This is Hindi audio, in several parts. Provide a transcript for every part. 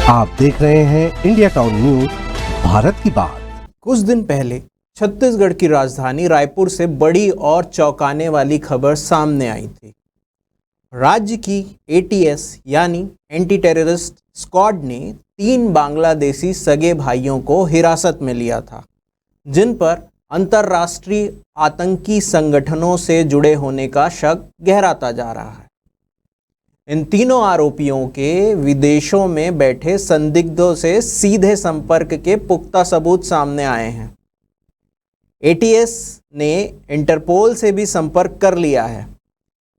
आप देख रहे हैं इंडिया टाउन न्यूज, भारत की बात। कुछ दिन पहले छत्तीसगढ़ की राजधानी रायपुर से बड़ी और चौंकाने वाली खबर सामने आई थी। राज्य की एटीएस यानी एंटी टेररिस्ट स्क्वाड ने 3 बांग्लादेशी सगे भाइयों को हिरासत में लिया था, जिन पर अंतर्राष्ट्रीय आतंकी संगठनों से जुड़े होने का शक गहराता जा रहा है। इन तीनों आरोपियों के विदेशों में बैठे संदिग्धों से सीधे संपर्क के पुख्ता सबूत सामने आए हैं। एटीएस ने इंटरपोल से भी संपर्क कर लिया है।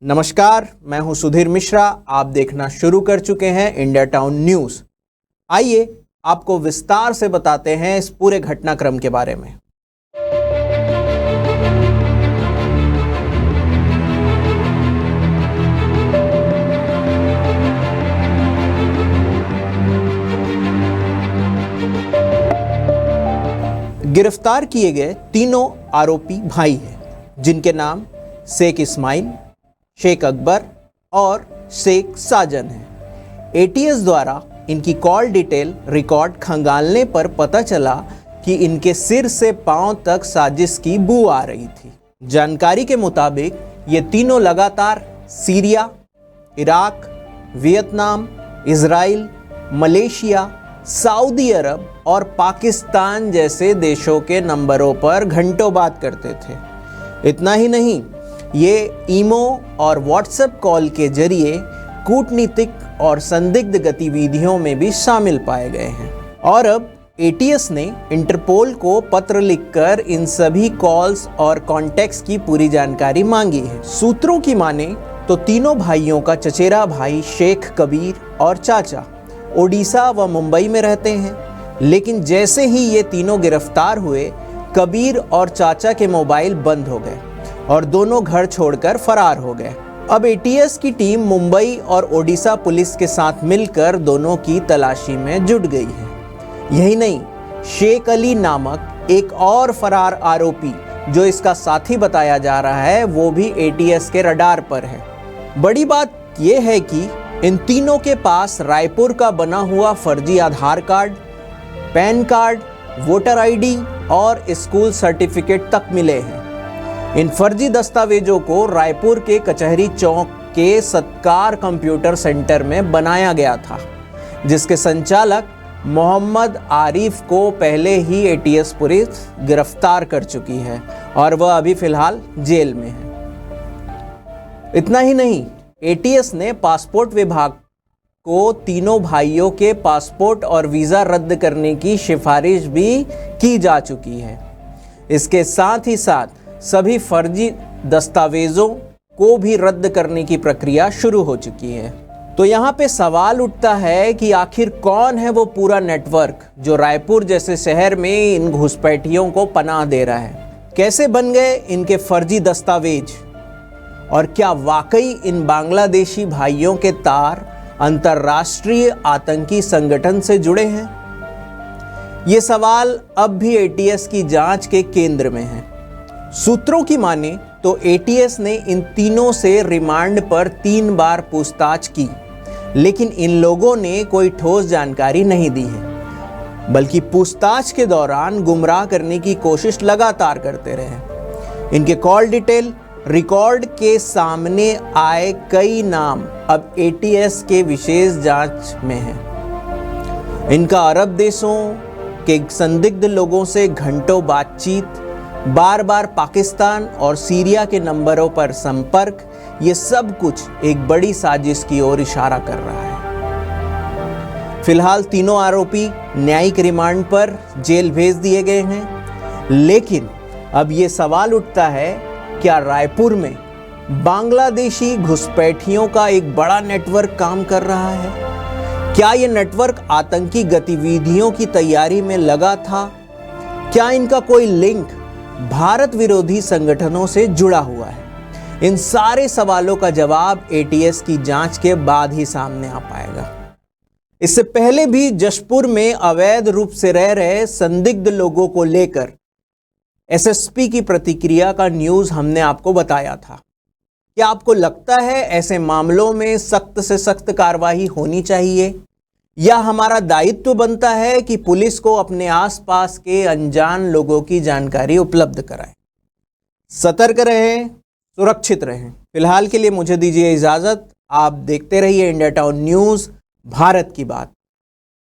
नमस्कार, मैं हूं सुधीर मिश्रा। आप देखना शुरू कर चुके हैं इंडिया टाउन न्यूज। आइए आपको विस्तार से बताते हैं इस पूरे घटनाक्रम के बारे में। गिरफ्तार किए गए तीनों आरोपी भाई हैं, जिनके नाम शेख इस्माइल, शेख अकबर और शेख साजन हैं। एटीएस द्वारा इनकी कॉल डिटेल रिकॉर्ड खंगालने पर पता चला कि इनके सिर से पांव तक साजिश की बू आ रही थी। जानकारी के मुताबिक ये तीनों लगातार Syria, Iraq, Vietnam, Israel, Malaysia, सऊदी अरब और पाकिस्तान जैसे देशों के नंबरों पर घंटों बात करते थे। इतना ही नहीं, ये ईमो और व्हाट्सएप कॉल के जरिए कूटनीतिक और संदिग्ध गतिविधियों में भी शामिल पाए गए हैं। और अब एटीएस ने इंटरपोल को पत्र लिखकर इन सभी कॉल्स और कॉन्टैक्ट्स की पूरी जानकारी मांगी है। सूत्रों की माने तो तीनों भाइयों का चचेरा भाई शेख कबीर और चाचा ओडिशा व मुंबई में रहते हैं, लेकिन जैसे ही ये तीनों गिरफ्तार हुए, कबीर और चाचा के मोबाइल बंद हो गए और दोनों घर छोड़कर फरार हो गए। अब एटीएस की टीम मुंबई और ओडिशा पुलिस के साथ मिलकर दोनों की तलाशी में जुट गई है। यही नहीं, शेख अली नामक एक और फरार आरोपी जो इसका साथी बताया जा रहा है, वो भी एटीएस के रडार पर है। बड़ी बात यह है कि इन तीनों के पास रायपुर का बना हुआ फर्जी Aadhaar card, PAN card, voter ID और स्कूल सर्टिफिकेट तक मिले हैं। इन फर्जी दस्तावेजों को रायपुर के कचहरी चौक के सत्कार कंप्यूटर सेंटर में बनाया गया था, जिसके संचालक मोहम्मद आरिफ को पहले ही एटीएस पुलिस गिरफ्तार कर चुकी है और वह अभी फिलहाल जेल में है। इतना ही नहीं, एटीएस ने पासपोर्ट विभाग को तीनों भाइयों के पासपोर्ट और वीज़ा रद्द करने की सिफारिश भी की जा चुकी है। इसके साथ ही साथ सभी फर्जी दस्तावेजों को भी रद्द करने की प्रक्रिया शुरू हो चुकी है। तो यहाँ पे सवाल उठता है कि आखिर कौन है वो पूरा नेटवर्क जो रायपुर जैसे शहर में इन घुसपैठियों को पनाह दे रहा है? कैसे बन गए इनके फर्जी दस्तावेज? और क्या वाकई इन बांग्लादेशी भाइयों के तार अंतर्राष्ट्रीय आतंकी संगठन से जुड़े हैं? ये सवाल अब भी एटीएस की जांच के केंद्र में है। सूत्रों की माने तो एटीएस ने इन तीनों से रिमांड पर 3 बार पूछताछ की, लेकिन इन लोगों ने कोई ठोस जानकारी नहीं दी है, बल्कि पूछताछ के दौरान गुमराह करने की कोशिश लगातार करते रहे। इनके कॉल डिटेल रिकॉर्ड के सामने आए कई नाम अब एटीएस के विशेष जांच में हैं। इनका अरब देशों के संदिग्ध लोगों से घंटों बातचीत, बार बार पाकिस्तान और सीरिया के नंबरों पर संपर्क, ये सब कुछ एक बड़ी साजिश की ओर इशारा कर रहा है। फिलहाल तीनों आरोपी न्यायिक रिमांड पर जेल भेज दिए गए हैं, लेकिन अब ये सवाल उठता है, क्या रायपुर में बांग्लादेशी घुसपैठियों का एक बड़ा नेटवर्क काम कर रहा है? क्या यह नेटवर्क आतंकी गतिविधियों की तैयारी में लगा था? क्या इनका कोई लिंक भारत विरोधी संगठनों से जुड़ा हुआ है? इन सारे सवालों का जवाब एटीएस की जांच के बाद ही सामने आ पाएगा। इससे पहले भी जशपुर में अवैध रूप से रह रहे संदिग्ध लोगों को लेकर एसएसपी की प्रतिक्रिया का न्यूज़ हमने आपको बताया था। क्या आपको लगता है ऐसे मामलों में सख्त से सख्त कार्रवाई होनी चाहिए? या हमारा दायित्व बनता है कि पुलिस को अपने आसपास के अनजान लोगों की जानकारी उपलब्ध कराए? सतर्क रहें, सुरक्षित रहें। फिलहाल के लिए मुझे दीजिए इजाजत। आप देखते रहिए इंडिया टाउन न्यूज़, भारत की बात।